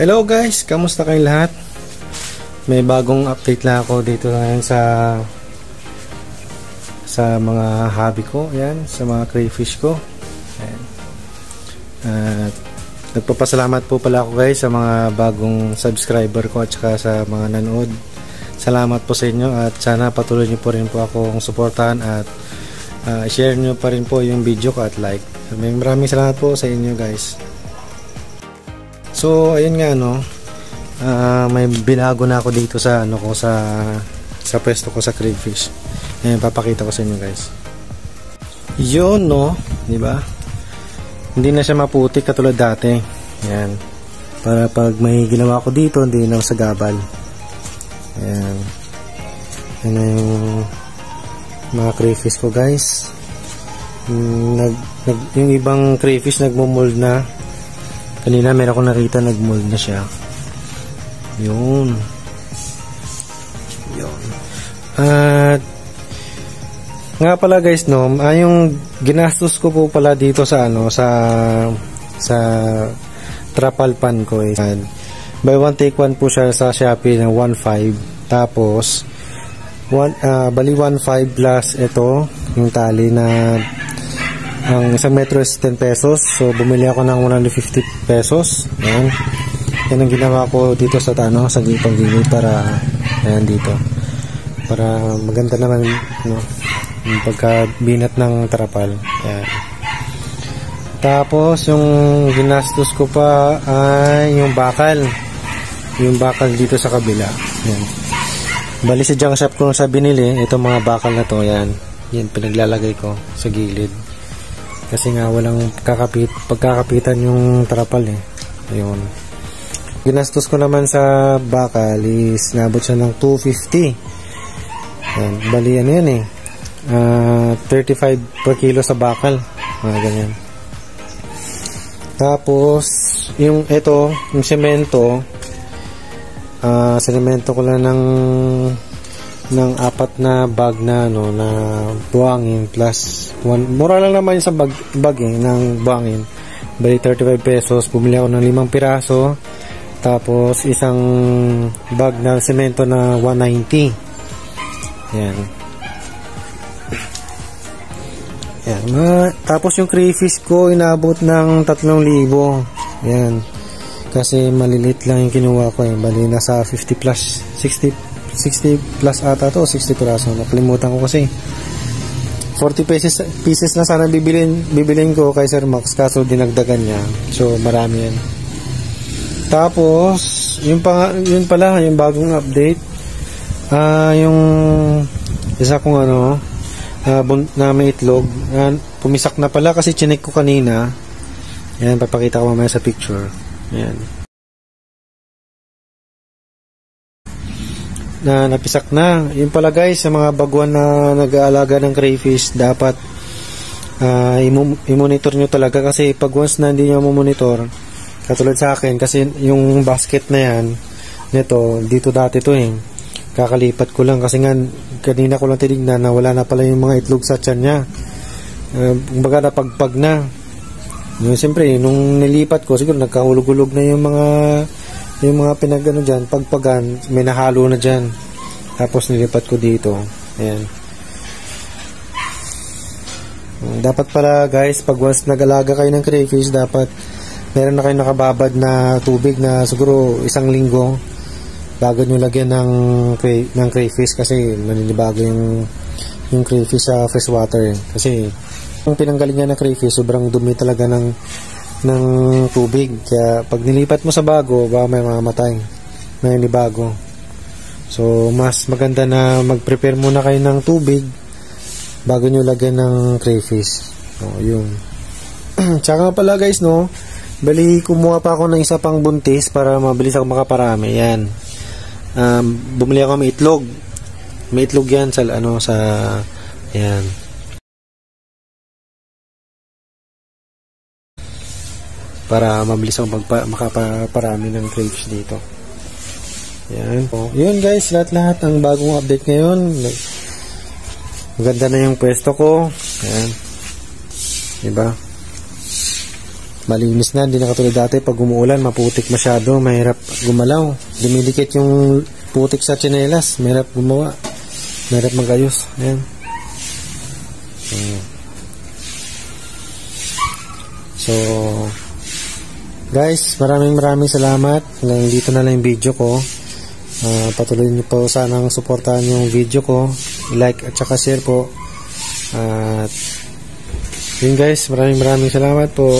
Hello guys, kamusta kayong lahat? May bagong update lang ako dito ngayon sa mga hobby ko, yan, sa mga crayfish ko. Ayan. At nagpapasalamat po pala ako guys sa mga bagong subscriber ko at saka sa mga nanood. Salamat po sa inyo at sana patuloy niyo po rin po akong suportahan at share niyo pa rin po yung video ko at like. Maraming salamat po sa inyo guys. So ayun nga may binago na ako dito sa sa pwesto ko sa crayfish. Ayan, papakita ko sa inyo guys. Yun di ba? Hindi na siya maputik katulad dati. Ayan. Para pag may ginawa ko dito, hindi na sa gabal. Ayan. Yan na yung mga crayfish ko guys. Yung ibang crayfish nagmo-mold na. Kanina meron akong nakita nag-mold na siya. Yun. At nga pala guys yung ginastos ko po pala dito sa sa trapal pan ko buy one take one po siya sa Shopee ng 1.5. Tapos bali 1.5 plus ito yung tali na ang isang metro is 10 pesos. So bumili ako ng 150 pesos. Ayan. Yan ang ginawa ko dito sa sa gilid para ayan dito. Para maganda naman yung pagkabinat ng trapal. Ayan. Tapos yung ginastos ko pa ay yung bakal. Yung bakal dito sa kabila. Ayan. Bali sa junk shop ko sa binili, itong mga bakal na to, ayan. Yan pinaglalagay ko sa gilid. Kasi nga walang pagkakapitan yung trapal Ayun. Ginastos ko naman sa bakal is nabot siya ng 250. Ayan. Bali yan 35 per kilo sa bakal. Ganyan. Tapos yung semento, semento ko lang ng 4 na bag na na buhangin plus 1. Mura lang naman yung sa bag ng buhangin. Bali 35 pesos. Bumili ako ng 5 piraso. Tapos isang bag na semento na 190. Yan. Yan. Tapos yung crayfish ko inabot ng 3,000. Yan. Kasi malilit lang yung kinuha ko Bali nasa 50 plus 60 plus ata to, 60 piraso. Nakalimutan ko kasi 40 pieces na sana bibilin ko kay Sir Max, kaso dinagdagan niya. So marami yan. Tapos yun pala yung bagong update, yung isa kong na may itlog, pumisak na pala kasi chinek ko kanina. Yan, papakita ko mamaya sa picture. Yan, na napisak na. Yun pala guys, sa mga baguhan na nag-aalaga ng crayfish, dapat i-monitor nyo talaga, kasi pag once na hindi nyo monitor, katulad sa akin, kasi yung basket na yan nito, dito dati to kakalipat ko lang kasi nga kanina ko lang tinignan na wala na pala yung mga itlog sa tiyan nya. Kumbaga napagpag na. Siyempre nung nilipat ko, siguro nagkahulog-hulog na yung mga dyan, pagpagan, may nahalo na dyan. Tapos nilipat ko dito. Ayan. Dapat pala guys, pag once nag-alaga kayo ng crayfish, dapat meron na kayo nakababad na tubig na siguro 1 linggo bago nyo lagyan ng crayfish, kasi maninibago yung crayfish sa freshwater. Kasi kung pinanggalingan ng crayfish, sobrang dumi talaga ng tubig. Kaya pag nilipat mo sa bago, baka may mamatay, may nibago. So mas maganda na mag-prepare muna kayo ng tubig bago nyo lagyan ng crayfish. Yun. Tsaka pala guys bali kumuha pa ako ng isa pang buntis para mabilis ako makaparami. Yan. Bumili ako may itlog. May itlog yan sa yan. Para mabilis ako makaparami ng crayfish dito. Yan po. Yun guys, lahat ang bagong update ngayon. Maganda na yung pwesto ko. Ayan. Diba? Malinis na, hindi na katulad dati pag umuulan, maputik masyado, mahirap gumalaw. Dumidikit yung putik sa tsinelas, mahirap gumawa. Mahirap magayos. Ayan. So, guys, maraming salamat. Hanggang dito na lang yung video ko. Patuloy niyo po sanang suportahan yung video ko. Like at saka share po. At yun guys, maraming salamat po.